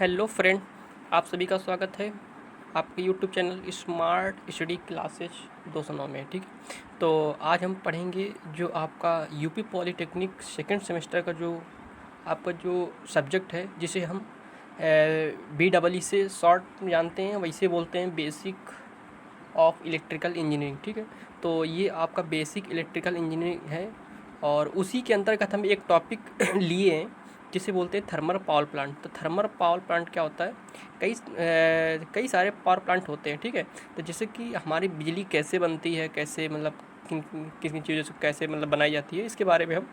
Hello friend, आप सभी का स्वागत है आपके YouTube channel smart study classes 209 में। ठीक है, तो आज हम पढ़ेंगे जो आपका यूपी पॉलीटेक्निक सेकेंड सेमेस्टर का जो आपका जो सब्जेक्ट है, जिसे हम BEE से शॉर्ट जानते हैं, वैसे बोलते हैं बेसिक ऑफ इलेक्ट्रिकल इंजीनियरिंग। ठीक है, तो ये आपका बेसिक इलेक्ट्रिकल इंजीनियरिंग है और उसी के अंतर्गत हम एक टॉपिक लिए हैं जिसे बोलते हैं थर्मल पावर प्लांट। तो थर्मल पावर प्लांट क्या होता है? कई सारे पावर प्लांट होते हैं। ठीक है, तो जैसे कि हमारी बिजली कैसे बनती है, कैसे मतलब किन किन किन चीज़ों से कैसे मतलब बनाई जाती है, इसके बारे में हम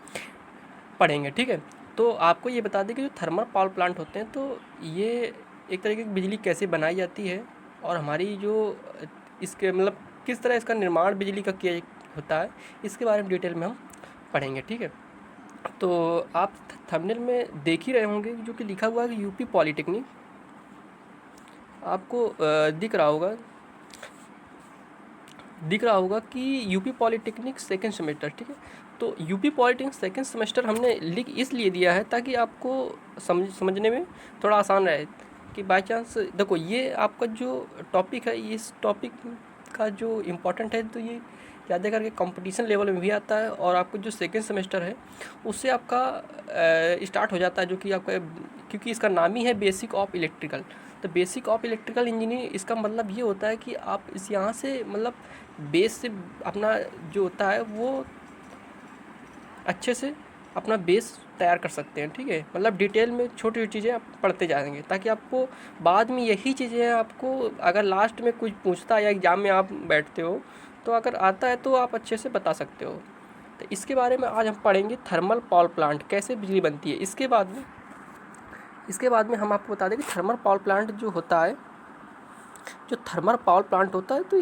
पढ़ेंगे। ठीक है, तो आपको ये बता दें कि जो थर्मल पावर प्लांट होते हैं, तो ये एक तरीके की बिजली कैसे बनाई जाती है और हमारी जो इसके मतलब किस तरह इसका निर्माण बिजली का किया होता है, इसके बारे में डिटेल में हम पढ़ेंगे। ठीक है, तो आप थंबनेल में देख ही रहे होंगे जो कि लिखा हुआ है कि यूपी पॉलीटेक्निक, आपको दिख रहा होगा कि यूपी पॉलीटेक्निक सेकेंड सेमेस्टर। ठीक है, तो यूपी पॉलीटेक्निक सेकेंड सेमेस्टर हमने लिख इसलिए दिया है ताकि आपको समझने में थोड़ा आसान रहे कि बाई चांस देखो ये आपका जो टॉपिक है, इस टॉपिक का जो इम्पोर्टेंट है, तो ये ज़्यादा करके कंपटीशन लेवल में भी आता है और आपको जो सेकेंड सेमेस्टर है उससे आपका स्टार्ट हो जाता है, जो कि आपका क्योंकि इसका नाम ही है बेसिक ऑफ इलेक्ट्रिकल। तो बेसिक ऑफ इलेक्ट्रिकल इंजीनियरिंग, इसका मतलब ये होता है कि आप इस यहाँ से मतलब बेस से अपना जो होता है वो अच्छे से अपना बेस तैयार कर सकते हैं। ठीक है, मतलब डिटेल में छोटी छोटी चीज़ें आप पढ़ते जाएंगे ताकि आपको बाद में यही चीज़ें आपको अगर लास्ट में कुछ पूछता है या एग्ज़ाम में आप बैठते हो तो अगर आता है तो आप अच्छे से बता सकते हो। तो इसके बारे में आज हम पढ़ेंगे थर्मल पावर प्लांट कैसे बिजली बनती है। इसके बाद में हम आपको बता दें कि थर्मल पावर प्लांट जो होता है, जो थर्मल पावर प्लांट होता है, तो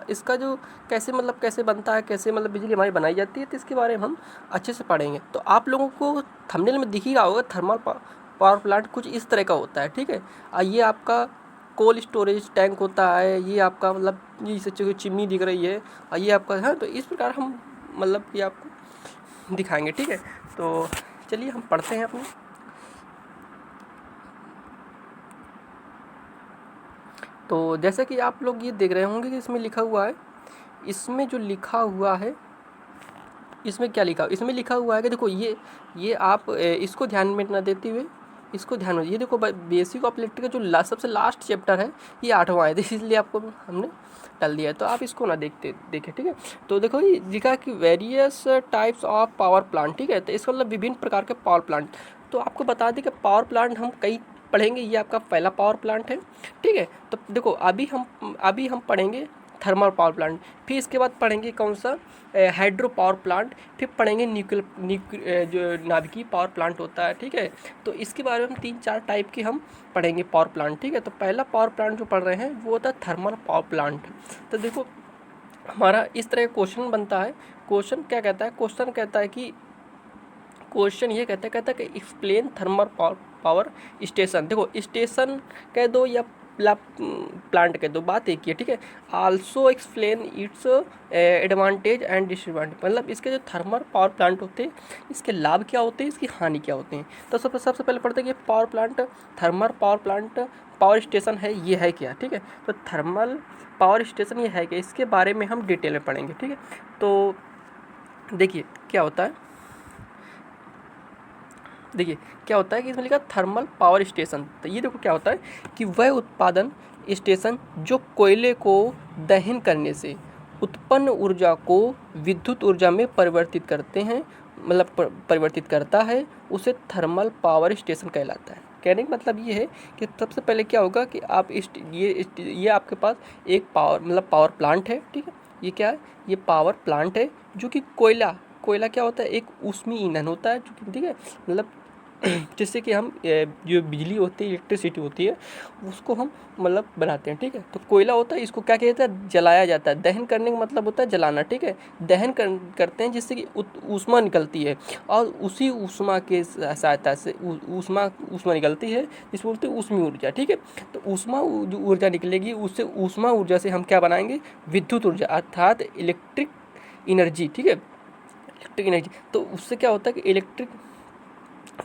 इसका जो कैसे बनता है, कैसे मतलब बिजली हमारी बनाई जाती है, तो इसके बारे में हम अच्छे से पढ़ेंगे। तो आप लोगों को थंबनेल में दिख ही रहा होगा थर्मल पावर प्लांट कुछ इस तरह का होता है। ठीक है, ये आपका कोल्ड स्टोरेज टैंक होता है, ये आपका मतलब ये सच्ची चिमनी दिख रही है, और ये आपका है। तो इस प्रकार हम मतलब ये आपको दिखाएंगे। ठीक है, तो चलिए हम पढ़ते हैं अपने। तो जैसे कि आप लोग ये देख रहे होंगे कि इसमें लिखा हुआ है, इसमें जो लिखा हुआ है, इसमें क्या लिखा, इसमें लिखा हुआ है कि देखो ये आप इसको ध्यान में ना देते हुए इसको ध्यान में, ये देखो बेसिक ऑफ इलेक्ट्रिक का जो सबसे लास्ट चैप्टर है ये 8वां है, इसलिए आपको हमने डाल दिया है, तो आप इसको ना देखें। ठीक है, तो देखो ये लिखा है कि various types of power plant. ठीक है, तो इसका मतलब विभिन्न प्रकार के पावर प्लांट। तो आपको बता दें कि पावर प्लांट हम कई पढ़ेंगे, ये आपका पहला पावर प्लांट है। ठीक है, तो देखो अभी हम पढ़ेंगे थर्मल पावर प्लांट, फिर इसके बाद पढ़ेंगे कौन सा हाइड्रो पावर प्लांट, फिर पढ़ेंगे जो नाभिकीय पावर प्लांट होता है। ठीक है, तो इसके बारे में हम 3-4 टाइप के हम पढ़ेंगे पावर प्लांट। ठीक है, तो पहला पावर प्लांट जो पढ़ रहे हैं वो होता है थर्मल पावर प्लांट। तो देखो हमारा इस तरह का क्वेश्चन बनता है। क्वेश्चन क्या कहता है? क्वेश्चन ये कहता है कि एक्सप्लेन थर्मल पावर स्टेशन। देखो स्टेशन कह दो या प्लांट कह दो, बात एक ही है। ठीक है, also explain it's advantage and disadvantage, मतलब इसके जो थर्मल पावर प्लांट होते हैं इसके लाभ क्या होते हैं, इसकी हानि क्या होते हैं। तो सबसे पहले पढ़ते हैं कि power plant, thermal power plant power station है, ये है क्या। ठीक है, तो थर्मल पावर स्टेशन ये है क्या, इसके बारे में हम डिटेल में पढ़ेंगे। ठीक है, तो देखिए क्या होता है, कि इसमें लिखा थर्मल पावर स्टेशन। तो ये देखो क्या होता है कि वह उत्पादन स्टेशन जो कोयले को दहन करने से उत्पन्न ऊर्जा को विद्युत ऊर्जा में परिवर्तित करते हैं, मतलब परिवर्तित करता है, उसे थर्मल पावर स्टेशन कहलाता है। कहने का मतलब ये है कि सबसे पहले क्या होगा कि आप ये आपके पास एक पावर प्लांट है। ठीक है, ये क्या है, ये पावर प्लांट है जो कि कोयला क्या होता है, एक ऊष्मीय ईंधन होता है, जो कि ठीक है मतलब जिससे कि हम जो बिजली होती है, इलेक्ट्रिसिटी होती है, उसको हम मतलब बनाते हैं। ठीक है, तो कोयला होता है, इसको क्या कहते हैं, जलाया जाता है। दहन करने का मतलब होता है जलाना। ठीक है, दहन करते हैं जिससे कि ऊष्मा निकलती है, और उसी ऊष्मा के सहायता से ऊष्मा निकलती है, जिसको बोलते हैं ऊष्मीय ऊर्जा। ठीक है, तो जो ऊर्जा निकलेगी उससे ऊष्मा ऊर्जा से हम क्या बनाएंगे, विद्युत ऊर्जा अर्थात इलेक्ट्रिक एनर्जी। ठीक है, इलेक्ट्रिक एनर्जी। तो उससे क्या होता है कि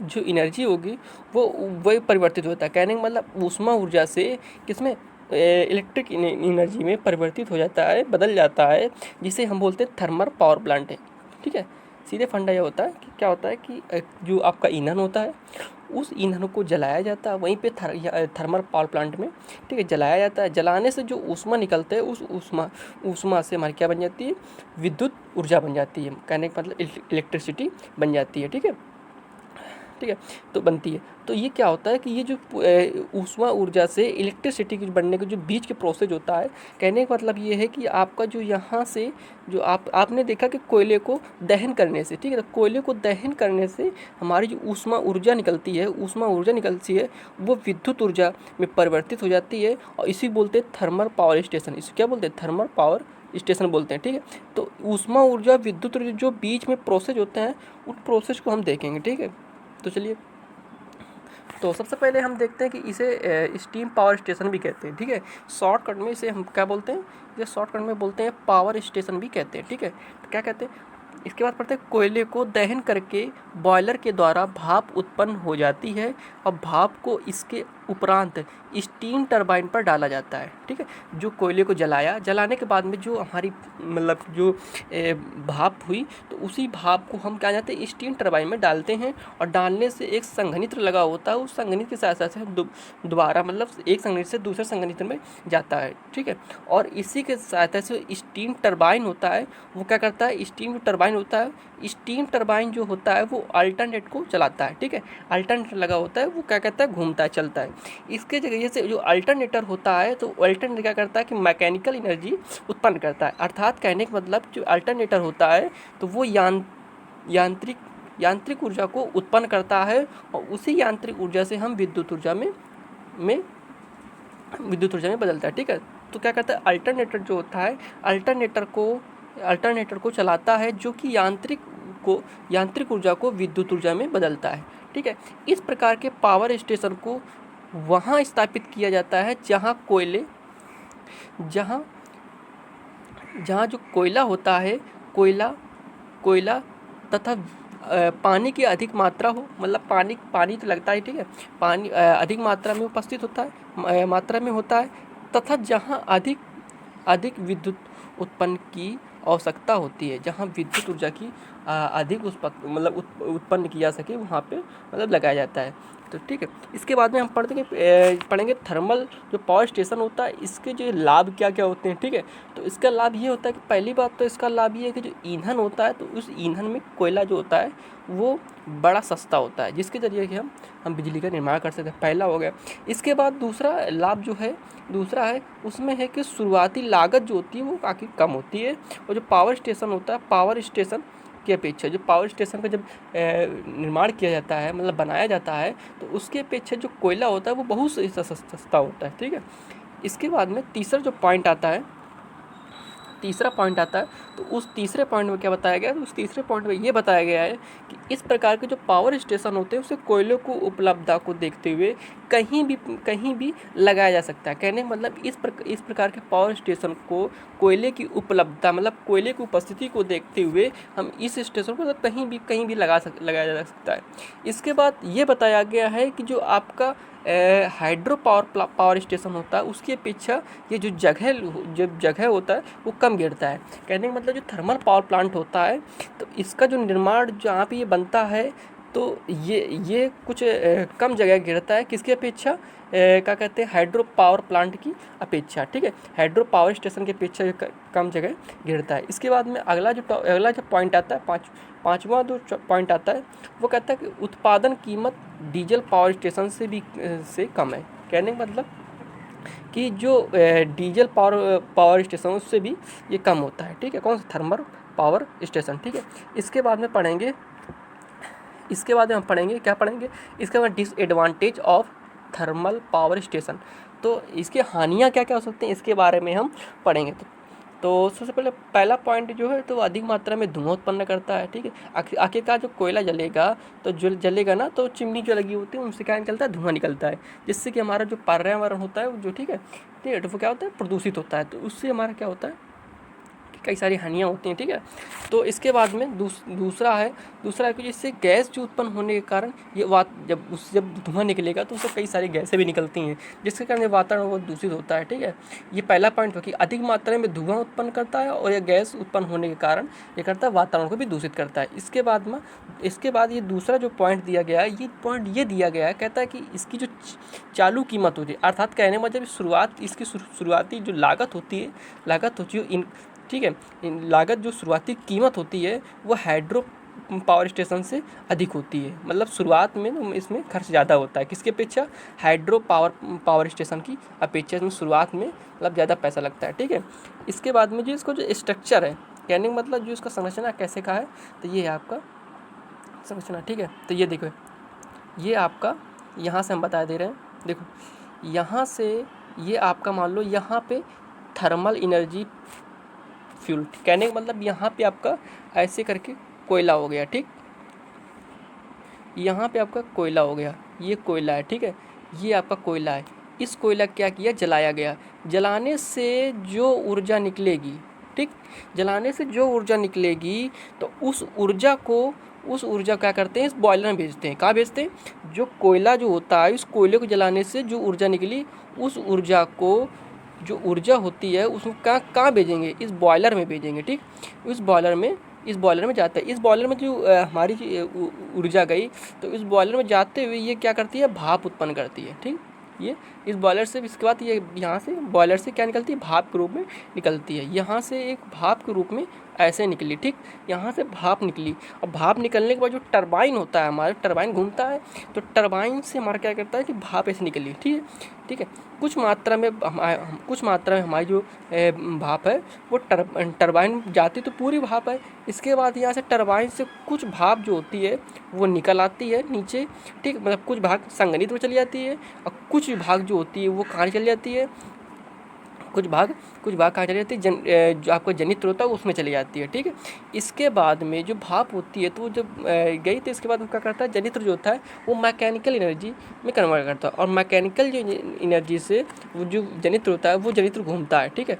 जो एनर्जी होगी वो वही परिवर्तित होता है। कहने का मतलब ऊष्मा ऊर्जा से किसमें, इलेक्ट्रिक एनर्जी में परिवर्तित हो जाता है, बदल जाता है, जिसे हम बोलते हैं थर्मल पावर प्लांट है। ठीक है, सीधे फंडा ये होता है कि क्या होता है कि जो आपका ईंधन होता है उस ईंधन को जलाया जाता है वहीं पे थर्मल पावर प्लांट में। ठीक है, जलाया जाता है, जलाने से जो ऊष्मा निकलता है उस ऊष्मा से हमारी क्या बन जाती है, विद्युत ऊर्जा बन जाती है। कहने का मतलब इलेक्ट्रिसिटी बन जाती है। ठीक है, ठीक है, तो बनती है। तो ये क्या होता है कि ये जो ऊष्मा ऊर्जा से इलेक्ट्रिसिटी की बनने के जो बीच के प्रोसेस होता है, कहने का मतलब ये है कि आपका जो यहाँ से जो आपने देखा कि कोयले को दहन करने से, ठीक है, तो कोयले को दहन करने से हमारी जो ऊष्मा ऊर्जा निकलती है, वो विद्युत ऊर्जा में परिवर्तित हो जाती है, और इसी बोलते हैं थर्मल पावर स्टेशन। इसे क्या बोलते हैं, थर्मल पावर स्टेशन बोलते हैं। ठीक है, तो ऊष्मा ऊर्जा विद्युत ऊर्जा जो बीच में प्रोसेस होते हैं उन प्रोसेस को हम देखेंगे। ठीक है, तो चलिए, तो सबसे पहले हम देखते हैं कि इसे स्टीम पावर स्टेशन भी कहते हैं। ठीक है, शॉर्टकट में इसे हम क्या बोलते हैं, ये शॉर्टकट में बोलते हैं पावर स्टेशन भी कहते हैं। ठीक है, तो क्या कहते हैं, इसके बाद पढ़ते हैं कोयले को दहन करके बॉयलर के द्वारा भाप उत्पन्न हो जाती है, और भाप को इसके उपरांत स्टीम टरबाइन पर डाला जाता है। ठीक है, जो कोयले को जलाने के बाद में जो हमारी मतलब जो भाप हुई, तो उसी भाप को हम क्या जाते हैं, स्टीम टरबाइन में डालते हैं, और डालने से एक संघनित्र लगा होता है, उस संघनित्र के साथ साथ दोबारा मतलब एक संघनित्र से दूसरे संघनित्र में जाता है। ठीक है, और इसी के साथ से स्टीम टरबाइन होता है, वो क्या करता है, स्टीम टरबाइन होता है, स्टीम टरबाइन जो होता है वो अल्टरनेट को चलाता है। ठीक है, अल्टरनेटर लगा होता है, वो क्या कहता है, घूमता है, चलता है। इसके जरिए से जो अल्टरनेटर होता है, तो अल्टरनेटर क्या करता है कि मैकेनिकल एनर्जी उत्पन्न करता है। अर्थात कहने का मतलब जो अल्टरनेटर होता है तो वो यांत्रिक ऊर्जा को उत्पन्न करता है, और उसी यांत्रिक ऊर्जा से हम विद्युत ऊर्जा में बदलता है। ठीक है, तो क्या करता है, अल्टरनेटर जो होता है अल्टरनेटर को चलाता है, जो कि यांत्रिक ऊर्जा को विद्युत ऊर्जा में बदलता है। ठीक है, इस प्रकार के पावर स्टेशन को वहाँ स्थापित किया जाता है जहाँ जो कोयला होता है, कोयला तथा पानी की अधिक मात्रा हो, मतलब पानी तो लगता है। ठीक है, पानी अधिक मात्रा में उपस्थित होता है, मात्रा में होता है, तथा जहाँ अधिक विद्युत उत्पन्न की आवश्यकता होती है, जहाँ विद्युत ऊर्जा की अधिक उत्पन्न की जा सके, वहाँ पे मतलब लगाया जाता है। तो ठीक है, इसके बाद में हम पढ़ेंगे थर्मल जो पावर स्टेशन होता है, इसके जो लाभ क्या क्या होते हैं। ठीक है, तो इसका लाभ ये होता है कि पहली बात तो इसका लाभ ये है कि जो ईंधन होता है, तो उस ईंधन में कोयला जो होता है वो बड़ा सस्ता होता है, जिसके ज़रिए कि हम बिजली का निर्माण कर सकते हैं, पहला हो गया। इसके बाद दूसरा है उसमें है कि शुरुआती लागत जो होती है वो काफ़ी कम होती है, और जो पावर स्टेशन होता है, पावर स्टेशन की अपेक्षा जो पावर स्टेशन का जब निर्माण किया जाता है, मतलब बनाया जाता है, तो उसके अपेक्षा जो कोयला होता है वो बहुत सस्ता होता है। ठीक है, इसके बाद में तीसरा पॉइंट आता है, तो उस तीसरे पॉइंट में क्या बताया गया है, उस तीसरे पॉइंट में ये बताया गया है कि इस प्रकार के जो पावर स्टेशन होते हैं उसे कोयले को उपलब्धता को देखते हुए कहीं भी लगाया जा सकता है। कहने का मतलब इस प्रकार के पावर स्टेशन को कोयले की उपलब्धता, मतलब कोयले की उपस्थिति को देखते हुए हम इस स्टेशन को कहीं भी लगाया जा सकता है। इसके बाद ये बताया गया है कि जो आपका हाइड्रो पावर स्टेशन होता है, उसकी अपेक्षा ये जो जगह होता है वो कम घेरता है। कहने का मतलब जो थर्मल पावर प्लांट होता है, तो इसका जो निर्माण जहाँ पे ये बनता है, तो ये कुछ कम जगह घेरता है, किसकी अपेक्षा, क्या कहते हैं, हाइड्रो पावर प्लांट की अपेक्षा। ठीक है, हाइड्रो पावर स्टेशन की अपेक्षा कम जगह घेरता है। इसके बाद में अगला जो पॉइंट आता है, पाँचवा जो पॉइंट आता है, वो कहता है कि उत्पादन कीमत डीजल पावर स्टेशन से कम है। कहने का मतलब कि जो डीजल पावर स्टेशन उससे भी ये कम होता है। ठीक है, कौन सा, थर्मल पावर स्टेशन। ठीक है, इसके बाद में हम पढ़ेंगे क्या पढ़ेंगे, इसके बाद disadvantage of thermal power station. तो इसके हानियाँ क्या क्या हो सकती हैं, इसके बारे में हम पढ़ेंगे। तो सबसे पहले पहला पॉइंट जो है, तो अधिक मात्रा में धुआं उत्पन्न करता है। ठीक है, आखिरकार जो कोयला जलेगा, तो जो जलेगा ना, तो चिमनी जो लगी होती है उनसे क्या निकलता है, धुआं निकलता है, जिससे कि हमारा जो पर्यावरण होता है जो ठीक है, तो वो क्या होता है, प्रदूषित होता है। तो उससे हमारा क्या होता है कई सारी हानियाँ होती हैं, ठीक है। तो इसके बाद में दूसरा है कि इससे गैस जो उत्पन्न होने के कारण ये जब धुआं निकलेगा तो उससे कई सारी गैसें भी निकलती हैं, जिसके कारण वातावरण वो दूषित होता है, ठीक है। ये पहला पॉइंट है कि अधिक मात्रा में धुआं उत्पन्न करता है और यह गैस उत्पन्न होने के कारण ये करता है वातावरण को भी दूषित करता है। इसके बाद ये दूसरा जो पॉइंट दिया गया है, ये पॉइंट ये दिया गया है, कहता है कि इसकी जो चालू कीमत होती है, अर्थात कहने में जब इसकी शुरुआती जो लागत होती है ठीक है, लागत जो शुरुआती कीमत होती है वो हाइड्रो पावर स्टेशन से अधिक होती है। मतलब शुरुआत में इसमें खर्च ज़्यादा होता है, किसके अपेक्षा? हाइड्रो पावर स्टेशन की अपेक्षा इसमें शुरुआत में मतलब ज़्यादा पैसा लगता है, ठीक है। इसके बाद में जो इसको जो स्ट्रक्चर है, कहने का मतलब जो इसका संरचना कैसे का है, तो ये है आपका संरचना, ठीक है। तो ये देखो, ये आपका यहाँ से हम बता दे रहे हैं, देखो यहाँ से ये आपका मान लो यहाँ पे थर्मल एनर्जी फ्यूल, कहने का मतलब यहाँ पे आपका ऐसे करके कोयला हो गया, ठीक। यहाँ पे आपका कोयला हो गया, ये कोयला है, ठीक है, ये आपका कोयला है। इस कोयला क्या किया? जलाया गया। जलाने से जो ऊर्जा निकलेगी, ठीक, जलाने से जो ऊर्जा निकलेगी तो उस ऊर्जा क्या करते हैं? इस बॉयलर में भेजते हैं। कहाँ भेजते हैं? जो कोयला जो होता है, उस कोयले को जलाने से जो ऊर्जा निकली, उस ऊर्जा को जो ऊर्जा होती है उसको कहाँ भेजेंगे? इस बॉयलर में भेजेंगे, ठीक। इस बॉयलर में जाता है। इस बॉयलर में जो हमारी ऊर्जा गई, तो इस बॉयलर में जाते हुए ये क्या करती है? भाप उत्पन्न करती है, ठीक। ये इस बॉयलर से, इसके बाद ये यहाँ से बॉयलर से क्या निकलती है? भाप के रूप में निकलती है। यहाँ से एक भाप के रूप में ऐसे निकली, ठीक, यहाँ से भाप निकली। और भाप निकलने के बाद जो टरबाइन होता है, हमारा टरबाइन घूमता है, तो टरबाइन से हमारा क्या करता है कि भाप ऐसे निकली, ठीक है। कुछ मात्रा में हमारी जो भाप है वो टरबाइन जाती तो पूरी भाप है। इसके बाद यहाँ से टरबाइन से कुछ भाप जो होती है वो निकल आती है नीचे, ठीक, मतलब कुछ भाग संघनित्र में चली जाती है और कुछ भाग जो होती है वो कहाँ चली जाती है? कुछ भाग कहाँ चली जाती है? जो आपका जनित्र होता है उसमें चली जाती है, ठीक है। इसके बाद में जो भाप होती है तो वो जब गई तो इसके बाद क्या करता है? जनित्र जो होता है वो मैकेनिकल एनर्जी में कन्वर्ट करता है, और मैकेनिकल जो एनर्जी से वो जो जनित्र होता है वो जनित्र घूमता है, ठीक है।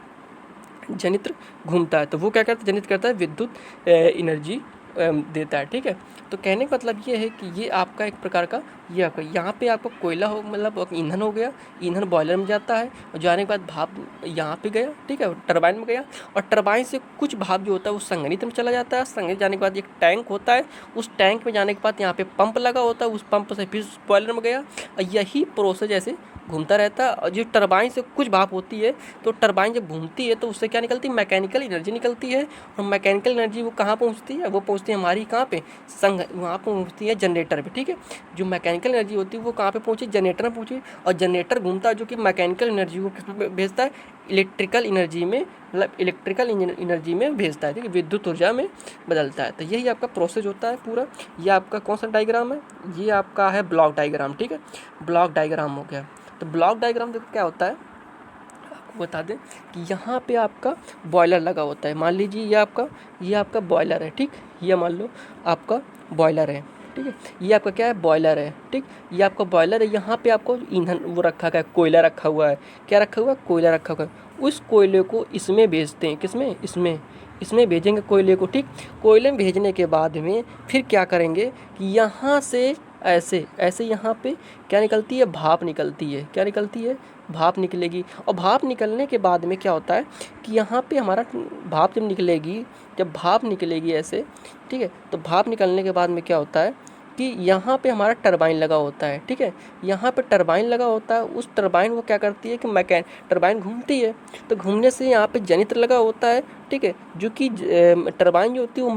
जनित्र घूमता है तो वो क्या करता है? जनित्र करता है विद्युत एनर्जी देता है, ठीक है। तो कहने का मतलब ये है कि ये आपका एक प्रकार का ये आपका यहाँ पे आपका कोयला हो, मतलब ईंधन हो गया। ईंधन बॉयलर में जाता है और जाने के बाद भाप यहाँ पे गया, ठीक है, टरबाइन में गया, और टरबाइन से कुछ भाप जो होता है वो संघनित्र में चला जाता है। संघनित्र जाने के बाद एक टैंक होता है, उस टैंक में जाने के बाद यहाँ पे पंप लगा होता है, उस पंप से फिर बॉयलर में गया, और यही प्रोसेस ऐसे घूमता रहता है। और जो टरबाइन से कुछ भाप होती है तो टरबाइन जब घूमती है तो उससे क्या निकलती है? मैकेनिकल एनर्जी निकलती है। और मैकेनिकल एनर्जी वो कहाँ पहुँचती है? वो पहुँचती है हमारी कहाँ पे? वहाँ पहुँचती है जनरेटर पे, ठीक है। जो मैकेनिकल एनर्जी होती है वो कहाँ पे पहुँची? जनरेटर में पहुँची। और जनरेटर घूमता है जो कि मैकेनिकल एनर्जी को किस में भेजता है? इलेक्ट्रिकल एनर्जी में, मतलब इलेक्ट्रिकल एनर्जी में भेजता है, ठीक है, विद्युत ऊर्जा में बदलता है। तो यही आपका प्रोसेस होता है पूरा। ये आपका कौन सा डायग्राम है? ये आपका है ब्लॉक डायग्राम, ठीक है, ब्लॉक डायग्राम हो गया। तो ब्लॉक डायग्राम देखो क्या होता है, आपको बता दें कि यहाँ पे आपका बॉयलर लगा होता है। मान लीजिए ये आपका बॉयलर है, ठीक, ये मान लो आपका बॉयलर है, ठीक है, ये आपका क्या है? बॉयलर है, ठीक, ये आपका बॉयलर है। यहाँ पे आपको ईंधन वो रखा है, कोयला रखा हुआ है। क्या रखा हुआ है? कोयला रखा हुआ है। उस कोयले को इसमें भेजते हैं, किसमें? इसमें भेजेंगे कोयले को, ठीक। कोयले में भेजने के बाद में फिर क्या करेंगे कि यहाँ से ऐसे यहाँ पे क्या निकलती है? भाप निकलती है। क्या निकलती है? भाप निकलेगी। और भाप निकलने के बाद में क्या होता है कि यहाँ पे हमारा भाप जब भाप निकलेगी ऐसे, ठीक है, तो भाप निकलने के बाद में क्या होता है कि यहाँ पे हमारा टरबाइन लगा होता है, ठीक है, यहाँ पे टरबाइन लगा होता है। उस टरबाइन वो क्या करती है कि टरबाइन घूमती है, तो घूमने से यहाँ पे जनित्र लगा होता है, ठीक है, जो कि टरबाइन जो होती है वो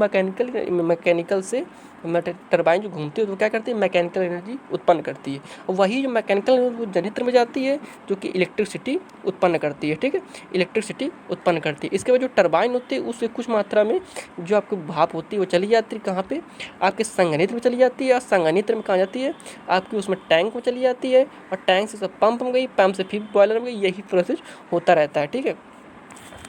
मैकेनिकल से टरबाइन जो घूमती है तो क्या करती है? मैकेनिकल एनर्जी उत्पन्न करती है। और वही जो मैकेनिकल एनर्जी जनित्र में जाती है जो कि इलेक्ट्रिसिटी उत्पन्न करती है, ठीक है, इलेक्ट्रिसिटी उत्पन्न करती है। इसके बाद जो टरबाइन होती है उससे कुछ मात्रा में जो आपकी भाप होती है वो चली जाती है कहाँ पे? आपके संघनित्र में चली जाती है। और संघनित्र में कहाँ जाती है? आपकी उसमें टैंक में चली जाती है, और टैंक से सब पंप में गई, पंप से फिर बॉयलर में गई। यही प्रोसेस होता रहता है, ठीक है।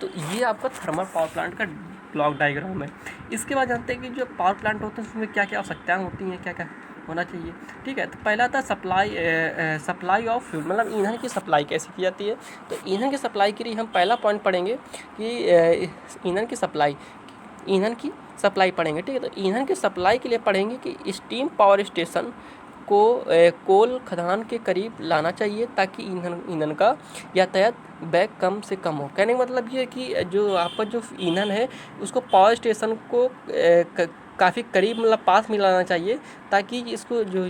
तो ये आपका थर्मल पावर प्लांट का ब्लॉक डायग्राम है। इसके बाद जानते हैं कि जो पावर प्लांट होते हैं उसमें क्या क्या आवश्यकताएं होती हैं, क्या क्या होना चाहिए। ठीक है, तो पहला था सप्लाई ऑफ फ्यूल, मतलब ईंधन की सप्लाई कैसे की जाती है। तो ईंधन की सप्लाई के लिए हम पहला पॉइंट पढ़ेंगे कि ईंधन की सप्लाई पढ़ेंगे। ठीक है, तो ईंधन की सप्लाई के लिए पढ़ेंगे कि स्टीम पावर स्टेशन को कोल खदान के करीब लाना चाहिए ताकि ईंधन का यातायात बैग कम से कम हो। कहने का मतलब ये है कि जो आपका जो ईंधन है उसको पावर स्टेशन को काफ़ी करीब, मतलब पास में लाना चाहिए ताकि इसको जो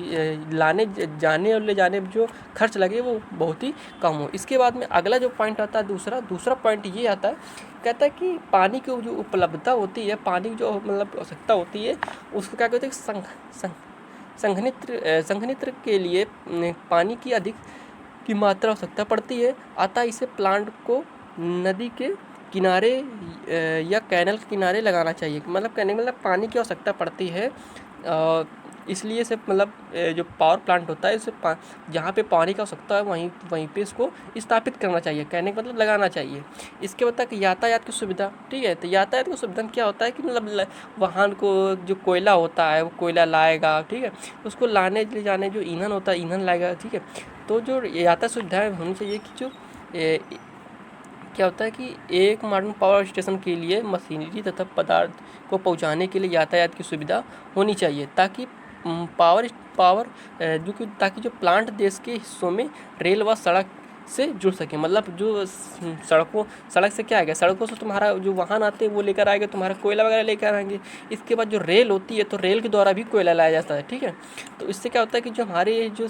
लाने जाने और ले जाने में जो खर्च लगे वो बहुत ही कम हो। इसके बाद में अगला जो पॉइंट आता है दूसरा पॉइंट ये आता है, कहता है कि पानी की जो उपलब्धता होती है, पानी की जो मतलब आवश्यकता होती है, उसको क्या कहते हैं, संघनित्र के लिए पानी की अधिक की मात्रा आवश्यकता पड़ती है। अतः इसे प्लांट को नदी के किनारे या कैनल के किनारे लगाना चाहिए। मतलब कहने का मतलब पानी की आवश्यकता पड़ती है, इसलिए से मतलब जो पावर प्लांट होता है इसे जहाँ पे पानी की आवश्यकता है वहीं पे इसको स्थापित करना चाहिए। कहने का मतलब लगाना चाहिए। इसके बाद तक यातायात की सुविधा। ठीक है, तो यातायात की सुविधा में क्या होता है कि मतलब वाहन को जो कोयला होता है वो कोयला लाएगा। ठीक है, उसको लाने ले जाने जो ईंधन होता है ईंधन लाएगा। ठीक है, तो जो यातायात सुविधाएँ होनी चाहिए कि जो क्या होता है कि एक मॉडर्न पावर स्टेशन के लिए मशीनरी तथा पदार्थ को पहुंचाने के लिए यातायात की सुविधा होनी चाहिए ताकि ताकि जो प्लांट देश के हिस्सों में रेल व सड़क से जुड़ सके। मतलब जो सड़क से क्या आएगा, सड़कों से तुम्हारा जो वाहन आते हैं वो लेकर आएंगे, तुम्हारा कोयला वगैरह लेकर आएंगे। इसके बाद जो रेल होती है तो रेल के द्वारा भी कोयला लाया जाता है। ठीक है, तो इससे क्या होता है कि जो हमारे जो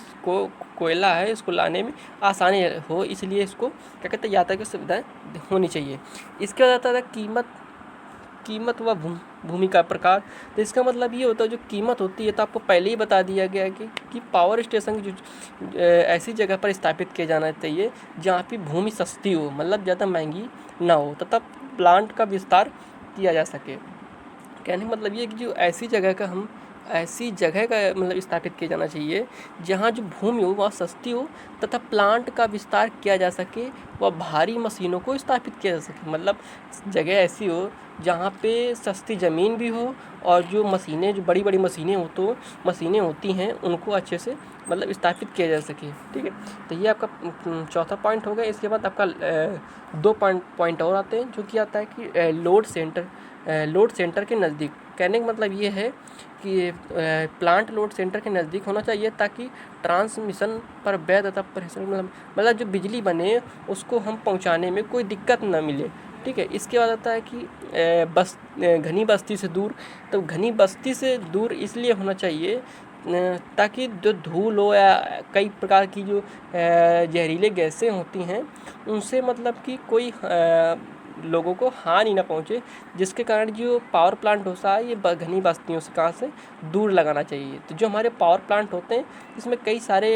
कोयला है इसको लाने में आसानी हो, इसलिए इसको क्या कहते हैं यातायात की सुविधाएँ होनी चाहिए। इसके बाद आता है कीमत व भूमि का प्रकार। तो इसका मतलब ये होता है जो कीमत होती है, तो आपको पहले ही बता दिया गया है कि पावर स्टेशन की जो ऐसी जगह पर स्थापित किया जाना चाहिए जहाँ पे भूमि सस्ती हो, मतलब ज़्यादा महंगी ना हो, तथा प्लांट का विस्तार किया जा सके। कहने का मतलब ये है कि जो ऐसी जगह का मतलब स्थापित किया जाना चाहिए जहाँ जो भूमि हो वह सस्ती हो तथा प्लांट का विस्तार किया जा सके व भारी मशीनों को स्थापित किया जा सके। मतलब जगह ऐसी हो जहाँ पे सस्ती ज़मीन भी हो और जो मशीनें जो बड़ी बड़ी मशीनें होती हैं उनको अच्छे से मतलब स्थापित किया जा सके। ठीक है, तो ये आपका चौथा पॉइंट हो गया। इसके बाद आपका दो पॉइंट और आते हैं, जो कि आता है कि लोड सेंटर के नज़दीक। कहने का मतलब ये है कि प्लांट लोड सेंटर के नज़दीक होना चाहिए ताकि ट्रांसमिशन पर व्यय तथा प्रेशर मतलब जो बिजली बने उसको हम पहुंचाने में कोई दिक्कत ना मिले। ठीक है, इसके बाद आता है कि घनी बस्ती से दूर। तो घनी बस्ती से दूर इसलिए होना चाहिए ताकि जो धूल हो या कई प्रकार की जो जहरीले गैसें होती हैं उनसे मतलब कि कोई लोगों को हानि ना पहुंचे, जिसके कारण जो पावर प्लांट होता है ये घनी बस्तियों से कहाँ से दूर लगाना चाहिए। तो जो हमारे पावर प्लांट होते हैं इसमें कई सारे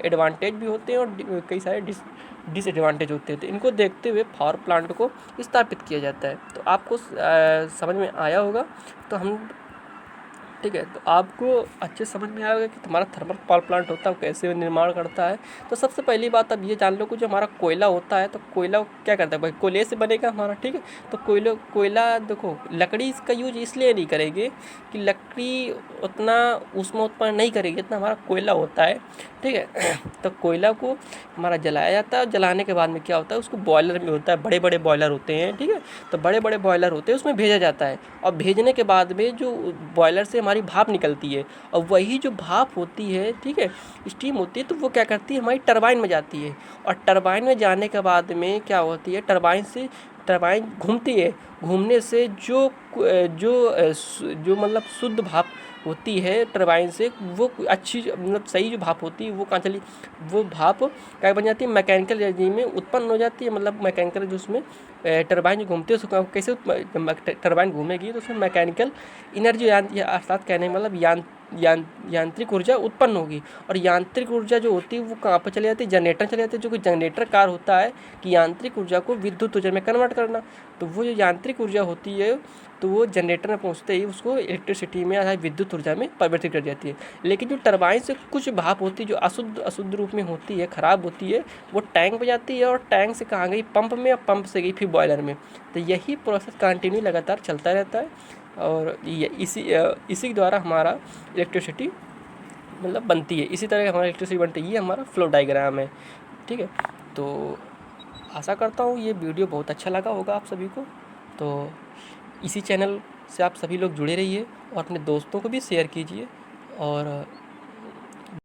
एडवांटेज भी होते हैं और कई सारे डिसएडवांटेज होते हैं, तो इनको देखते हुए पावर प्लांट को स्थापित किया जाता है। तो आपको समझ में आया होगा। तो हम ठीक है, तो आपको अच्छे समझ में आएगा कि तुम्हारा थर्मल पावर प्लांट होता है वो कैसे निर्माण करता है। तो सबसे पहली बात अब ये जान लो कि जो हमारा कोयला होता है तो कोयला क्या करता है भाई, कोयले से बनेगा हमारा। ठीक है, तो कोयला देखो लकड़ी इसका यूज इसलिए नहीं करेंगे कि लकड़ी उतना ऊष्मा उत्पन्न नहीं करेगी जितना हमारा कोयला होता है। ठीक है, तो कोयला को हमारा जलाया जाता है और जलाने के बाद में क्या होता है उसको बॉयलर में होता है, बड़े बड़े बॉयलर होते हैं। ठीक है, तो बड़े बड़े बॉयलर होते हैं उसमें भेजा जाता है और भेजने के बाद में जो बॉयलर से हमारी भाप निकलती है और वही जो भाप होती है, ठीक है, स्टीम होती है, तो वो क्या करती है हमारी टरबाइन में जाती है और टरबाइन में जाने के बाद में क्या होती है टरबाइन घूमती है। घूमने से जो मतलब शुद्ध भाप होती है टरबाइन से वो अच्छी मतलब सही जो भाप होती है वो कहाँ चली, वो भाप क्या बन जाती है मैकेनिकल एनर्जी में उत्पन्न हो जाती है। मतलब मैकेनिकल जो उसमें टरबाइन जो घूमती है उसको कैसे टरबाइन घूमेगी तो उसमें मैकेनिकल एनर्जी अर्थात कहने मतलब यांत्रिक ऊर्जा उत्पन्न होगी और यांत्रिक ऊर्जा जो होती है वो कहाँ पर चली जाती है, जनरेटर चले जाती है, जो कि जनरेटर कार्य होता है कि यांत्रिक ऊर्जा को विद्युत ऊर्जा में कन्वर्ट करना। तो वो जो यांत्रिक ऊर्जा होती है तो वो जनरेटर में पहुंचते ही उसको इलेक्ट्रिसिटी में अर्थात विद्युत ऊर्जा में परिवर्तित कर जाती है। लेकिन जो टरबाइन से कुछ भाप होती है जो अशुद्ध रूप में होती है, ख़राब होती है, वो टैंक में जाती है और टैंक से कहाँ गई पंप में और पंप से गई फिर बॉयलर में। तो यही प्रोसेस कंटिन्यू लगातार चलता रहता है और इसी के द्वारा हमारा इलेक्ट्रिसिटी मतलब बनती है, इसी तरह हमारी इलेक्ट्रिसिटी बनती है। ये हमारा फ्लो डायग्राम है, ठीक है। तो आशा करता हूँ ये वीडियो बहुत अच्छा लगा होगा आप सभी को। तो इसी चैनल से आप सभी लोग जुड़े रहिए और अपने दोस्तों को भी शेयर कीजिए। और